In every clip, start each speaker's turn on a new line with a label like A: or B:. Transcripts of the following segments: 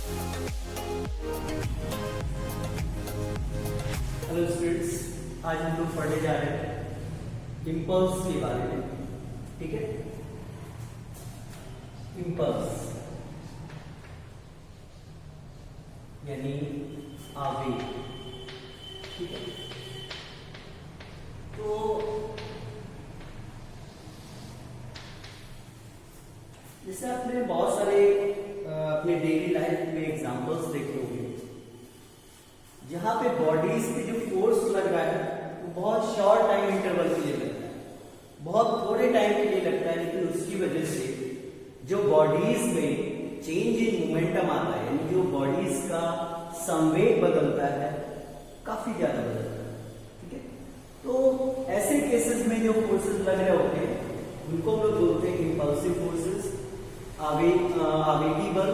A: Hello students, आज हम लोग पढ़ने जा रहे हैं इम्पल्स के बारे में। ठीक है, इम्पल्स यानी आवेग। ठीक है, तो जैसे आपने बहुत सारे अपने डेली लाइफ में एग्जांपल्स देखे होंगे जहां पे बॉडीज पे जो फोर्स लग रहा है वो बहुत शॉर्ट टाइम इंटरवल के लिए लगता है, बहुत थोड़े टाइम के लिए लगता है, लेकिन उसकी वजह से जो बॉडीज में चेंज इन मोमेंटम आता है, यानी जो बॉडीज का संवेग बदलता है, काफी ज्यादा बदलता है। ठीक है, तो ऐसे केसेस में जो फोर्सेस लग रहे होते हैं उनको हम लोग बोलते हैं इंपल्सिव फोर्सेस, आवेगी बल।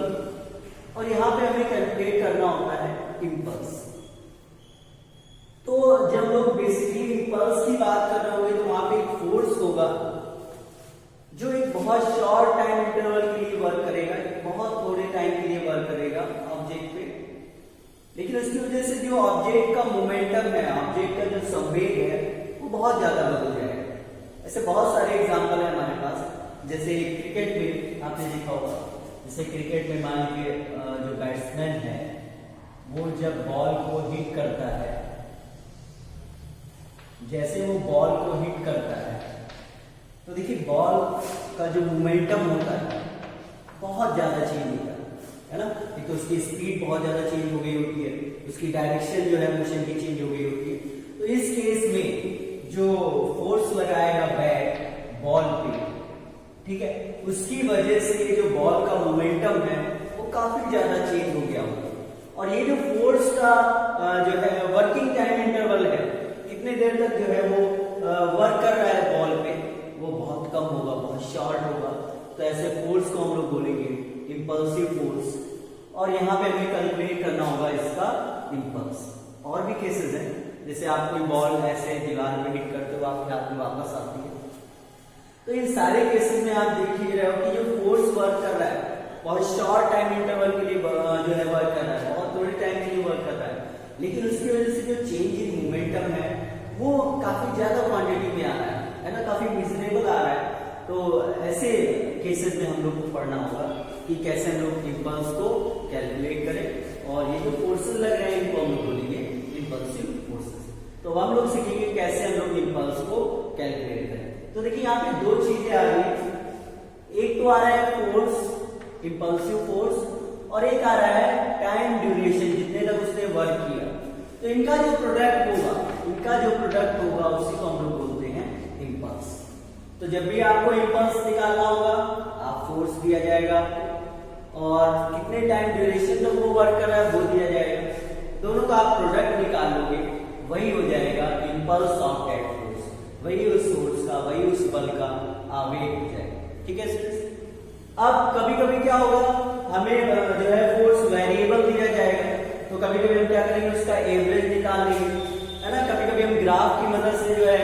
A: और यहाँ पे हमें कैलकुलेट करना होता है इम्पल्स। तो जब लोग बेसिकली इम्पल्स की बात कर रहे होंगे तो वहां पे एक फोर्स होगा जो एक बहुत शॉर्ट टाइम इंटरवल के लिए वर्क करेगा, बहुत थोड़े टाइम के लिए वर्क करेगा ऑब्जेक्ट पे, लेकिन उसकी वजह से जो ऑब्जेक्ट का मोमेंटम है, ऑब्जेक्ट का जो संवेग है, वो बहुत ज्यादा बदल जाएगा। ऐसे बहुत सारे एग्जांपल है हमारे पास। जैसे क्रिकेट में आपने देखा होगा, जैसे क्रिकेट में मान लीजिए जो बैट्समैन है वो जब बॉल को हिट करता है, जैसे वो बॉल को हिट करता है तो देखिए बॉल का जो मोमेंटम होता है बहुत ज्यादा चेंज होता है ना। एक तो उसकी स्पीड बहुत ज्यादा चेंज हो गई होती है, उसकी डायरेक्शन जो है मोशन की चेंज हो गई होती है। तो इस केस में जो फोर्स लगाएगा बैट बॉल पे, ठीक है, उसकी वजह से जो बॉल का मोमेंटम है वो काफी ज्यादा चेंज हो गया होगा। और ये जो फोर्स का जो है वर्किंग टाइम इंटरवल है, कितने देर तक जो है वो वर्क कर रहा है बॉल पे, वो बहुत कम होगा, बहुत शॉर्ट होगा। तो ऐसे फोर्स को हम लोग बोलेंगे इंपल्सिव फोर्स। और यहाँ पे हमें कैलकुलेट करना होगा इसका इम्पल्स। और भी केसेस हैं, जैसे आप कोई बॉल ऐसे दीवार में हिट करते हो, आपके हाथ में वापस आती है, तो इन सारे केसेस में आप देख ही रहे हो कि जो फोर्स वर्क कर रहा है बहुत शॉर्ट टाइम इंटरवल के लिए जो है वर्क कर रहा है, बहुत थोड़े टाइम के लिए वर्क कर रहा है, लेकिन उसकी वजह से जो चेंज इन मोमेंटम है वो काफी ज्यादा क्वांटिटी में आ रहा है ना, काफी मिजरेबल आ रहा है। तो ऐसे केसेस में हम लोग को पढ़ना होगा कि कैसे हम लोग इम्पल्स को कैलकुलेट करें। और ये जो फोर्सेस लग रहे हैं इनको हम लोग बोलेंगे इम्पल्सिव फोर्सेस। तो हम लोग सीखेंगे कैसे हम लोग इम्पल्स को कैलकुलेट करें। तो देखिए यहाँ पे दो चीजें आ रही है, एक तो आ रहा है फोर्स, इंपल्सिव फोर्स, और एक आ रहा है टाइम ड्यूरेशन, जितने तक उसने वर्क किया। तो इनका जो प्रोडक्ट होगा उसी को हम लोग बोलते हैं इम्पल्स। तो जब भी आपको इम्पल्स निकालना होगा, आप फोर्स दिया जाएगा और कितने टाइम ड्यूरेशन तक वो वर्क कर रहा है वो दिया जाएगा। दोनों का आप प्रोडक्ट निकाल लोगे, वही हो जाएगा इम्पल्स ऑफ दैट फोर्स, वही उस फोर्स का, वही उस बल का आवेग हो जाएगा। ठीक है स्टूडेंट्स, अब कभी कभी क्या होगा, हमें जो है फोर्स वेरिएबल दिया जाएगा, तो कभी कभी हम क्या करेंगे, उसका एवरेज निकाल लेंगे, है ना। कभी कभी हम ग्राफ की मदद से जो है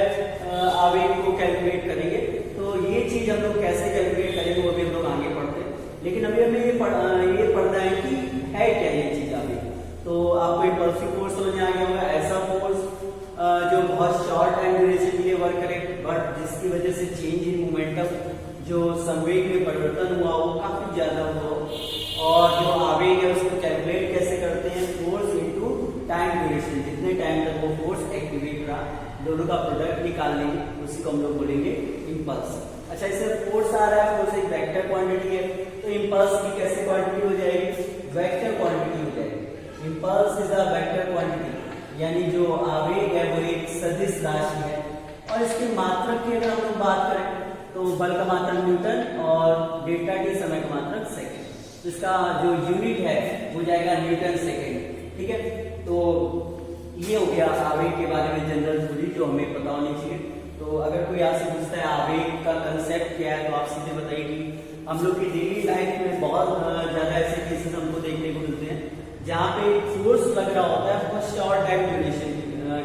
A: आवेग को कैलकुलेट करेंगे। तो ये चीज हम लोग कैसे कैलकुलेट करेंगे वो भी हम लोग आगे पढ़ते हैं, लेकिन अभी हमें ये पढ़ना है कि है क्या ये चीज आवेग। तो आपको इम्पल्सिव फोर्स समझ में आ गया होगा, ऐसा फोर्स जो बहुत शॉर्ट टाइम ड्यूरेशन के लिए वर्क करे, बट जिसकी वजह से चेंज इन मोमेंटम, जो संवेग में परिवर्तन हुआ वो काफी ज्यादा हुआ। और जो आवेग है उसको कैलकुलेट कैसे करते हैं, फोर्स इनटू टाइम ड्यूरेशन, जितने टाइम तक वो फोर्स एक्टिवेट रहा, दोनों का प्रोडक्ट निकाल लेंगे, उसी को हम लोग बोलेंगे इम्पल्स। अच्छा, इससे फोर्स आ रहा है, फोर्स एक वेक्टर क्वांटिटी है, तो इम्पल्स की कैसे क्वांटिटी हो जाएगी, वेक्टर क्वांटिटी हो जाएगी। Impulse is a vector quantity, यानी जो आवेग है वो एक सदिश राशि है। और इसके मात्रक की अगर हम लोग बात करें तो बल का मात्रक न्यूटन और डेल्टा टी समय का मात्रक सेकेंड, तो इसका जो यूनिट है वो जाएगा न्यूटन सेकेंड। ठीक है, तो ये हो गया आवेग के बारे में जनरल थ्योरी जो हमें पता होनी चाहिए। तो अगर कोई आपसे पूछता है आवेग का कंसेप्ट क्या है, तो आप सीधे बताइए कि हम लोग की डेली लाइफ में बहुत ज्यादा ऐसे केसेस हमको देखने को मिलते हैं जहाँ पे फोर्स लग रहा होता है बहुत शॉर्ट टाइम ड्यूरेशन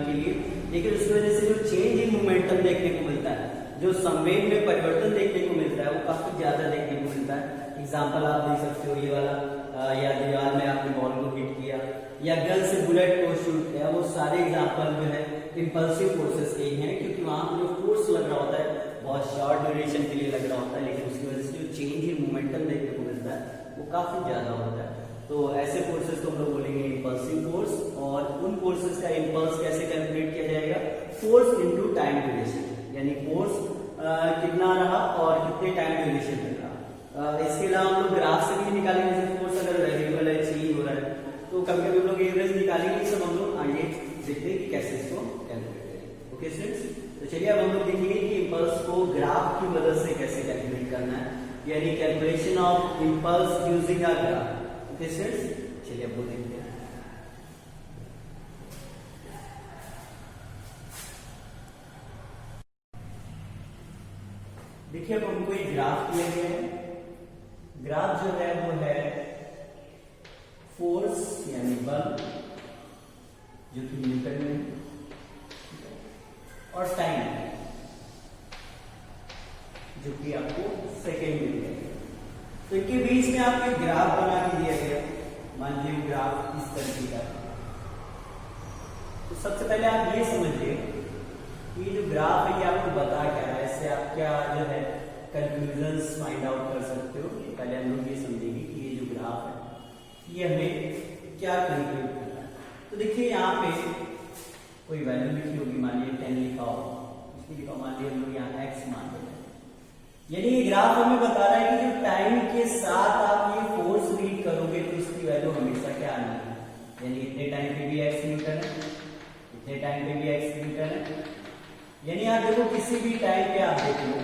A: के लिए, लेकिन उसकी वजह से जो चेंज इन मोमेंटम देखने को मिलता है, जो संवेग में परिवर्तन देखने को मिलता है, वो काफी ज्यादा देखने को मिलता है। एग्जाम्पल आप देख सकते हो ये वाला, या दीवार में आप आजकल जो है इम्पल्सिव फोर्सेस के ही हैं, क्योंकि वहां पर जो फोर्स लग रहा होता है बहुत शॉर्ट ड्यूरेशन के लिए लग रहा होता है, लेकिन उसकी वजह से जो चेंज इन मोमेंटम देखने को मिलता है वो काफी ज्यादा होता है। तो ऐसे फोर्सेस को हम लोग बोलेंगे इम्पल्सिव फोर्स। और उन फोर्सेस का इम्पल्स कैसे कैलकुलेट किया जाएगा, फोर्स इनटू टाइम ड्यूरेशन, यानी फोर्स कितना रहा और कितने टाइम ड्यूरेशन में रहा। इसके अलावा हम लोग ग्राफ से भी निकालेंगे, जैसे फोर्स अगर वेरिएबल है, चेंज हो रहा है, तो कभी कभी हम लोग एवरेज निकालेंगे। सब हम लोग आगे देखते हैं कि कैसे इसको कैलकुलेट करें। ओके स्टूडेंट्स, तो चलिए अब हम लोग देखेंगे कि इम्पल्स को ग्राफ की मदद से कैसे कैलकुलेट करना है, यानी calculation of impulse using a graph. Okay students, चलिए अब वो देखते हैं। देखिए अब हमको एक ग्राफ दिया गया है। ग्राफ जो है वो है फोर्स यानी बल जो कि न्यूटन में, और टाइम जो कि आपको सेकेंड में दिया गया। तो इनके बीच में आपको एक ग्राफ बना के दिया गया, मान लीजिए ग्राफ इस तरीके का। तो सबसे पहले आप ये समझिए कि ये जो ग्राफ है ये आपको बता क्या रहा है, इससे आप क्या जो है कंक्लूजन्स फाइंड आउट कर सकते हो। पहले हम लोग ये समझेंगे कि ये जो ग्राफ है ये हमें क्या कंक्लूड करना है। तो देखिए यहाँ पे कोई वैल्यू लिखी होगी, मान लीजिए 10 लिखा हो, इसकी लिखा मान लीजिए हम लोग यहाँ x मान लेते हैं। यानी ये ग्राफ हमें बता रहा है कि जो टाइम के साथ आप ये फोर्स रीड करोगे तो इसकी वैल्यू हमेशा क्या आनी है, यानी इतने टाइम पे भी x न्यूटन है, इतने टाइम पे भी x न्यूटन है। यानी आप देखो किसी भी टाइम पे आप देख लो,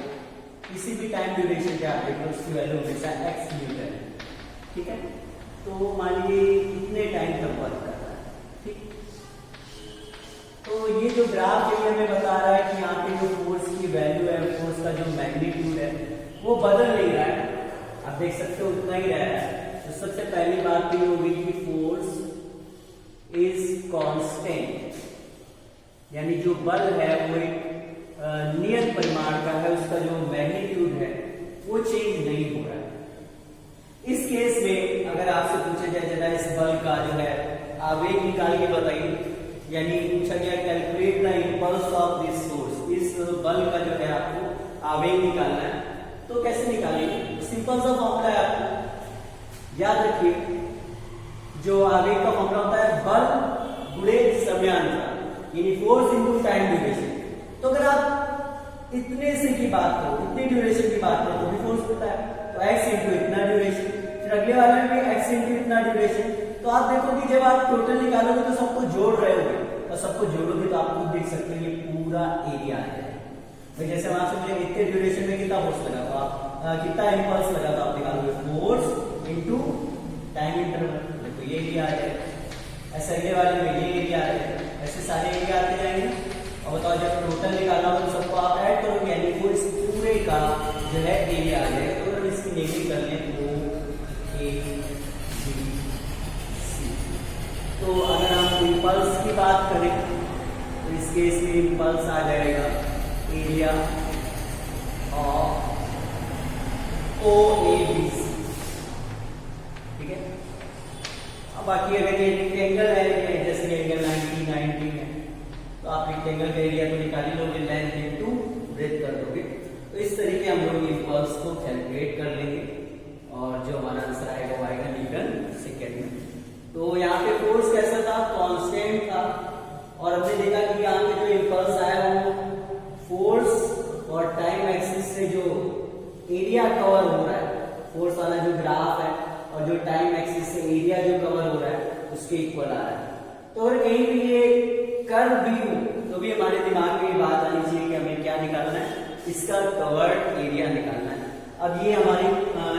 A: किसी भी टाइम ड्यूरेशन पे आप देख लो, उसकी वैल्यू हमेशा x न्यूटन है। ठीक है, तो मान लीजिए इतने टाइम तक वर्क कर रहा है। ठीक, तो ये जो ग्राफ है ये हमें बता रहा है कि यहाँ पे जो फोर्स की वैल्यू है, फोर्स का जो मैग्नीट्यूड है वो बदल नहीं रहा है, आप देख सकते हो उतना ही रह रहा है। तो सबसे पहली बात तो ये होगी कि फोर्स इज कांस्टेंट, यानी जो बल है वो एक नियत परिमाण का है, उसका जो मैग्नीट्यूड है वो चेंज नहीं हो रहा है। इस केस में अगर आपसे पूछा जाए जरा इस बल का जो है आवेग निकाल के बताइए, यानी पूछा गया calculate the impulse of this force, इस बल का जो है आपको आवेग निकालना है, तो कैसे निकालेंगे? सिंपल सा फॉर्मूला है, आपको याद रखिए। जो आवेग का फॉर्मूला होता है बल गुणे समयांतर, यानी फोर्स इनटू टाइम ड्यूरेशन। तो अगर आप इतने से की बात करो, इतने ड्यूरेशन की बात करो तो भी फोर्स होता है, तो x इंटू इतना ड्यूरेशन, फिर अगले वाले में भी x इंटू इतना ड्यूरेशन। तो आप देखो कि जब आप टोटल निकालोगे तो सबको जोड़ रहे होगे, और सबको जोड़ोगे तो आप खुद देख सकते हो ये पूरा एरिया है। भाई जैसे हम आपसे बोले इतने ड्यूरेशन में कितना फोर्स लगा, तो आप कितना इंपल्स लगा तो आप निकालोगे फोर्स इनटू टाइम इंटरवल, देखो ये एरिया है। ऐसे अगले वाले में ये एरिया है, ऐसे सारे एरिया आते जाएंगे। और बताओ जब टोटल निकालना हो तो सबको आप ऐड करोगे, यानी वो इस पूरे का जो है एरिया आ जाएगा। तो अगर इसकी नेगेटिव कर लें तो A B C, तो अगर हम इंपल्स की बात करें तो इस केस में इंपल्स आ जाएगा एरिया ऑफ OABC। ठीक है, अब बाकी अगर ये रेक्टेंगल है, जैसे एंगल 90 है, तो आप रेक्टेंगल का एरिया को निकाल ही लोगे, लेंथ इनटू ब्रेथ कर दोगे। तो इस तरीके हम लोग इंपल्स को कैलकुलेट कर लेंगे और जो हमारा आंसर आएगा वो आएगा न्यूटन सेकेंड में। तो यहाँ पे फोर्स कैसा था, कांस्टेंट था, और हमने देखा कि यहाँ पे जो इंपल्स आया वो फोर्स और टाइम एक्सिस से जो एरिया कवर हो रहा है, फोर्स वाला जो ग्राफ है और जो टाइम एक्सिस से एरिया जो कवर हो रहा है उसके इक्वल आ रहा है। तो अगर कहीं भी ये कर्व भी हो तो भी हमारे दिमाग में ये बात आनी चाहिए कि हमें क्या निकालना है, इसका कवर्ड एरिया निकालना है। अब ये हमारी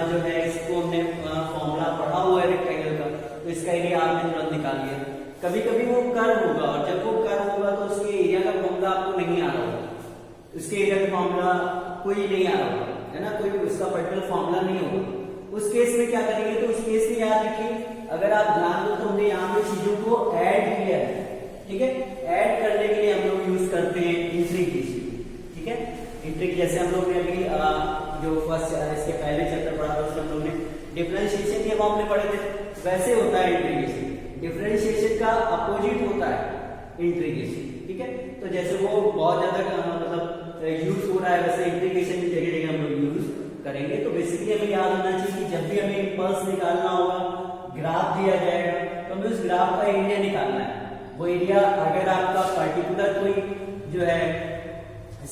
A: जो है इसको हमने फॉर्मूला पढ़ा हुआ है रेक्टेंगल का, तो इसका एरिया आपने तुरंत निकाल लिया। कभी कभी वो कर्व होगा और जब वो कर्व होगा तो उसके एरिया का फॉर्मूला आपको नहीं आ रहा होगा, उसके एरिया का फॉर्मूला कोई नहीं आ रहा होगा, है ना, कोई उसका पर्टिकुलर फॉर्मूला नहीं होगा। उस केस में क्या करेंगे, तो उस केस में याद रखिए, अगर आप ध्यान दो तो हमने यहाँ पे चीजों को ऐड किया है। ठीक है, ऐड करने के लिए हम लोग यूज करते हैं इंटीग्रेशन। ठीक है, इंटीग्रेशन जैसे हम लोग ने अभी जो फर्स्ट इसके पहले चैप्टर पढ़ा था उसमें हम लोग ने डिफरेंशिएशन के फॉर्मूले पढ़े थे, वैसे होता है इंटीग्रेशन। डिफरेंशिएशन का अपोजिट होता है इंट्रीगेशन, ठीक है। तो जैसे वो बहुत ज्यादा मतलब यूज हो रहा है, वैसे इंट्रीगेशन की जगह जगह हम लोग यूज करेंगे। तो बेसिकली हमें याद होना चाहिए कि जब भी हमें इंपल्स निकालना होगा, ग्राफ दिया जाएगा तो हमें उस ग्राफ का एरिया निकालना है। वो एरिया अगर आपका पर्टिकुलर कोई जो है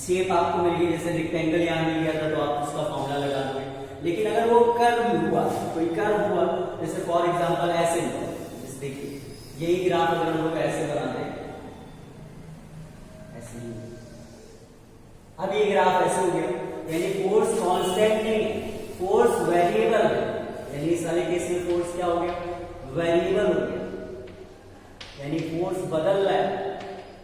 A: शेप आपको मिल गई, जैसे रेक्टेंगल यहाँ मिल गया था तो आप उसका फॉर्मूला लगा दोगे। लेकिन अगर वो कर्व हुआ, कोई कर्व हुआ, जैसे फॉर एग्जांपल ऐसे हुआ, जैसे देखिए यही ग्राफ अगर हम लोग ऐसे बनाते हैं, ऐसे ही, अब ये ग्राफ ऐसे हो गया, यानी फोर्स कांस्टेंट नहीं, फोर्स वेरिएबल, यानी इस वाले केस में फोर्स क्या हो गया, वेरिएबल हो गया, यानी फोर्स बदल रहा है।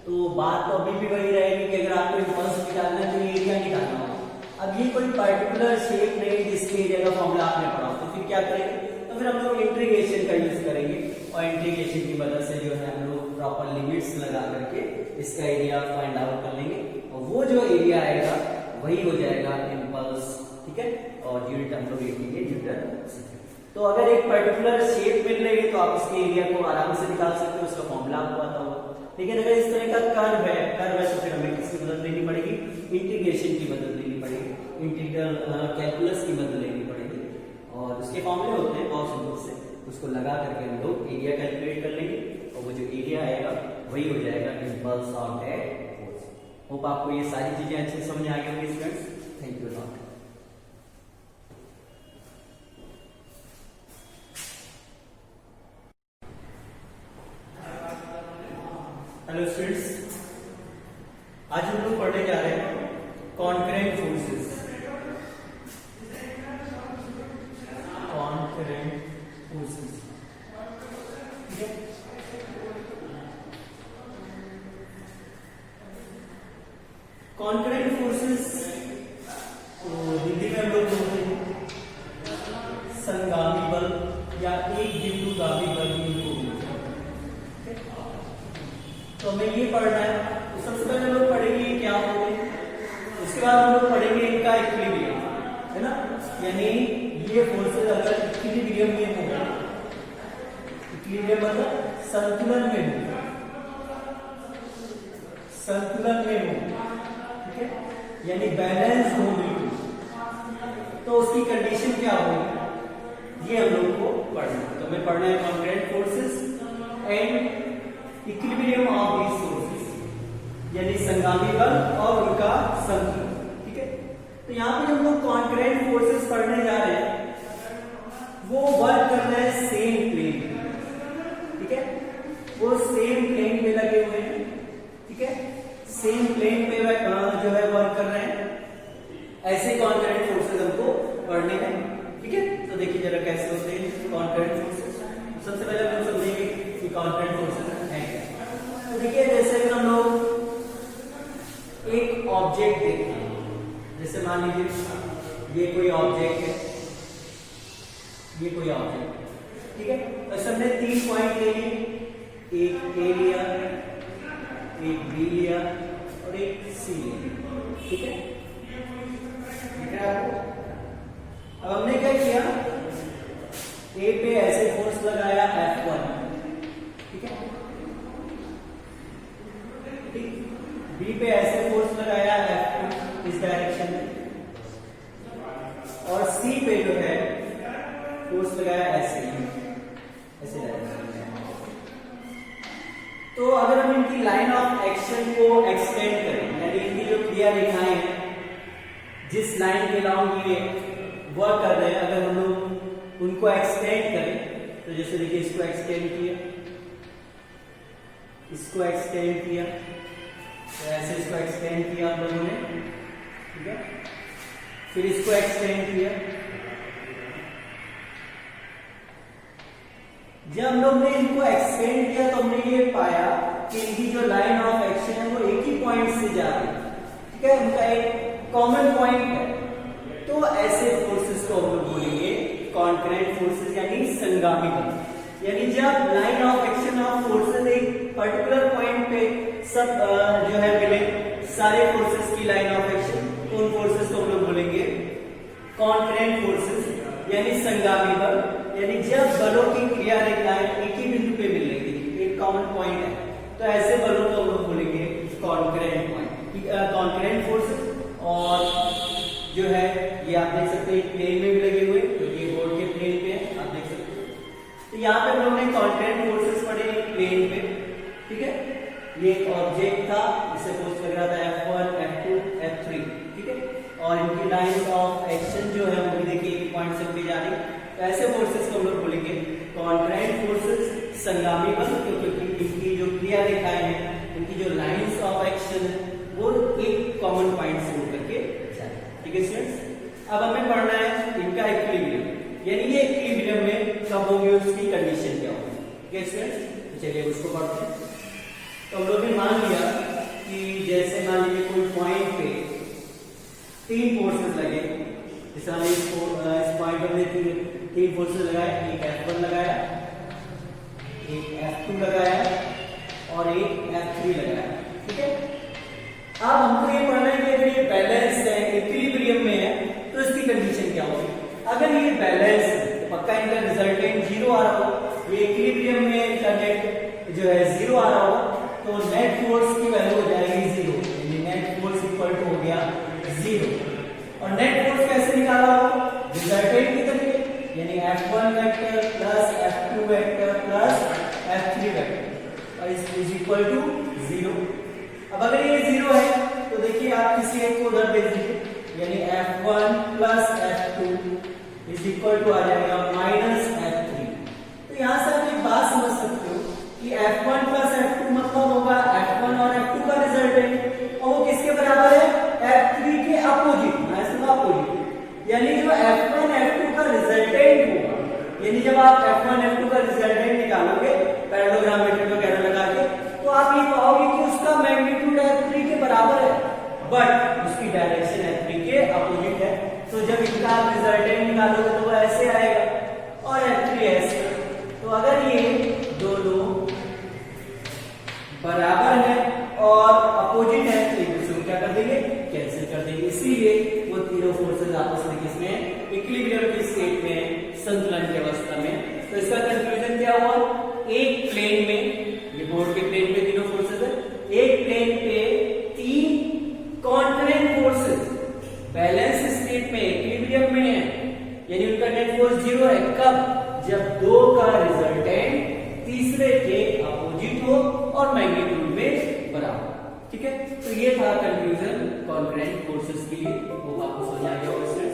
A: तो बात तो अभी भी वही रहेगी कि अगर आपको इंपल्स निकालना है तो एरिया निकालना होगा। अब ये कोई पर्टिकुलर शेप नहीं जिसके एरिया का फॉर्मूला आपने पढ़ा, तो फिर क्या करेंगे, तो फिर हम लोग इंटीग्रेशन का यूज करेंगे और इंटीग्रेशन की मदद से जो है हम लोग प्रॉपर लिमिट्स लगा करके इसका एरिया फाइंड आउट कर लेंगे और वो जो एरिया आएगा वही हो जाएगा इंपल्स, ठीक है। और यूनिट हम लोग लिखेंगे न्यूटन। तो अगर एक पर्टिकुलर शेप मिल रही है तो आप इसके एरिया को आराम से निकाल सकते हो, उसका फॉर्मूला आपको आता होगा। लेकिन अगर इस तरह का कर्व है तो फिर हमें किसकी मदद लेनी पड़ेगी, इंटीग्रेशन की मदद लेनी पड़ेगी, इंटीग्रल कैलकुलस की मदद लेनी पड़ेगी। और उसके फॉर्मूले होते हैं बहुत सिंपल से, उसको लगा करके हम लोग एरिया कैलकुलेट कर लेंगे और वो जो एरिया आएगा वही हो जाएगा impulse of that force. Hope आपको ये सारी चीजें अच्छे समझ आ गई होंगी students. Thank you lot. Hello students, आज हम लोग पढ़ने जा रहे हैं कॉन्करेंट फोर्सेस। कॉन्करेंट फोर्सेस, ठीक है। कॉन्करेंट फोर्सेस तो हिंदी में हम लोग बोलते हैं संगामी बल या एक बिंदुगामी बल इनको बोलते हैं। तो हमें ये पढ़ना है, तो सबसे पहले हम लोग पढ़ेंगे क्या होते हैं, उसके बाद हम लोग पढ़ेंगे इनका इक्विलिब्रियम, है ना। यानी ये फोर्सेस अगर इक्विलिब्रियम में हो, इक्विलिब्रियम मतलब संतुलन में हो, संतुलन में हो, ठीक है, यानी बैलेंस हो बिल्कुल, तो उसकी कंडीशन क्या होगी, ये हम लोग को पढ़ना है। तो हमें पढ़ना है concurrent forces and equilibrium of these forces, यानी संगामी बल और उनका संतुलन, ठीक है। तो यहाँ पे हम लोग कॉन्करेंट फोर्सेस पढ़ने जा रहे हैं, वो वर्क कर रहे हैं सेम प्लेन, ठीक है, वो सेम प्लेन पे लगे हुए हैं, ठीक है, सेम प्लेन पे जो है वर्क कर रहे हैं। ऐसे कॉन्करेंट फोर्सेस हमको पढ़ने हैं, ठीक है। तो देखिए जरा कैसे होते हैं कॉन्करेंट फोर्सेस। सबसे पहले हम समझेंगे कि कॉन्करेंट फोर्सेस है क्या। तो देखिए जैसे कि हम लोग एक ऑब्जेक्ट देखते हैं, जैसे मान लीजिए ये कोई ऑब्जेक्ट है, ये कोई ऑब्जेक्ट है, ठीक है। तो सबने 3 पॉइंट ले लिए, एक ए लिया, एक बी लिया और एक सी लिया, ठीक है। दिख रहा है आपको? अब हमने क्या किया, ए पे ऐसे फोर्स लगाया F1, ठीक है, बी पे ऐसे फोर्स लगाया F2 इस डायरेक्शन में, और सी पे जो है फोर्स लगाया ऐसे डायरेक्शन में। तो अगर हम इनकी लाइन ऑफ एक्शन को एक्सटेंड करें, यानी इनकी जो क्रिया रेखाएं हैं जिस लाइन के लॉन्ग ये वर्क कर रहे हैं, अगर हम लोग उनको एक्सटेंड करें, तो जैसे देखिए इसको एक्सटेंड किया, इसको एक्सटेंड किया, तो ऐसे इसको एक्सटेंड किया हम लोगों ने, ठीक है, फिर इसको एक्सटेंड किया। जब हम लोग ने इनको एक्सटेंड किया तो हमने ये पाया कि इनकी जो लाइन ऑफ एक्शन है वो एक ही पॉइंट से जा रही है, ठीक है, उनका एक कॉमन पॉइंट है। तो ऐसे फोर्सेस को हम लोग बोलेंगे कॉन्करेंट फोर्सेस, यानी संगामी बल। यानी जब line of action of forces एक पर्टिकुलर पॉइंट पे सब जो है मिले, सारे फोर्सेस की लाइन ऑफ एक्शन, तो उन फोर्सेस को हम लोग बोलेंगे कॉन्करेंट फोर्सेस, यानी संगामी बल। यानी जब बलों की क्रिया रेखाएं एक ही बिंदु पे मिल रही थी, एक कॉमन पॉइंट है, तो ऐसे बलों को तो यहाँ पे हम लोग ने कॉन्ट्रेंट फोर्सेस पढ़े प्लेन पे, ठीक है। ये एक ऑब्जेक्ट था, इसे फोर्स लग रहा था F1, F2, F3, ठीक है। और इनकी लाइंस ऑफ एक्शन जो है वो भी देखिए एक पॉइंट से होके जा रही है। तो ऐसे फोर्सेस को हम लोग बोलेंगे कॉन्ट्रेंट फोर्सेस, संगामी बल, क्योंकि इनकी जो क्रिया रेखाएं हैं, इनकी जो लाइंस ऑफ एक्शन है वो एक कॉमन पॉइंट से होकर के जाए, ठीक है स्टूडेंट्स। अब हमें पढ़ना है इनका इक्विलिब्रियम, यानी ये इक्विलिब्रियम में कब होगी, उसकी कंडीशन क्या होगी, ठीक है स्टूडेंट्स। तो चलिए उसको पढ़ते हैं। तो हम लोग ने मान लिया कि जैसे मान लीजिए कोई पॉइंट पे तीन फोर्सेस लगे, जैसे हमने इस पॉइंट पे तीन फोर्सेस लगाए, एक F1 लगाया, एक F2 लगाया और एक F3 लगाया, ठीक है। अब हमको ये पढ़ना है कि अगर ये बैलेंस है, इक्विलिब्रियम में है, तो इसकी कंडीशन क्या होगी। अगर ये बैलेंस है तो पक्का इनका रिजल्टेंट जीरो आ रहा होगा, ये इक्विलिब्रियम में इनका नेट जो है जीरो आ रहा होगा, तो नेट फोर्स की वैल्यू हो जाएगी जीरो, यानी नेट फोर्स इक्वल टू हो गया जीरो। और नेट फोर्स कैसे निकाला होगा, रिजल्टेंट की तरीके, यानी F1 vector plus F2 vector plus F3 vector और इज इक्वल टू जीरो। अब अगर ये जीरो है तो देखिए आप किसी एक को उधर भेज दीजिए, यानी F1 plus F2 is equal to आ जाएगा माइनस F3। तो यहां से आप एक बात समझ सकते हो कि F1 प्लस F2 मतलब होगा F1 और F2 का रिजल्टेंट, और वो किसके बराबर है, F3 के अपोजिट, अपोजिट, यानी जो F1 F2 का रिजल्टेंट होगा, यानी जब आप F1 F2 का रिजल्टेंट निकालोगे पैरेललोग्राम मेथड वगैरह लगा के, तो आप ये पाओगे कि उसका मैग्नीट्यूड F3 के बराबर है, बट उसकी डायरेक्शन F3 के अपोजिट है। तो जब इनका आप रिजल्टेंट निकालोगे तो वो ऐसे आएगा और F3 ऐसे। तो अगर ये दोनों बराबर है और अपोजिट है तो एक दूसरे को क्या कर देंगे, कैंसिल कर देंगे। इसीलिए वो तीनों फोर्सेस आपस में किसमें, इक्विलिब्रियम की स्टेट में, संतुलन की अवस्था में। तो इसका कंक्लूजन क्या हुआ, एक प्लेन में, ये बोर्ड के प्लेन पे तीनों फोर्सेस है, एक प्लेन पे तीन कॉन्ट्रेंट फोर्सेस बैलेंस स्टेट में इक्विलिब्रियम में है, यानी उनका नेट फोर्स जीरो है। कब, जब दो का रिजल्टेंट तीसरे के अपोजिट हो और मैग्नीट्यूड में बराबर, ठीक है। तो ये था कंक्लूजन कॉन्ट्रेंट फोर्सेस के लिए, वो आपको समझ आ गया होगा।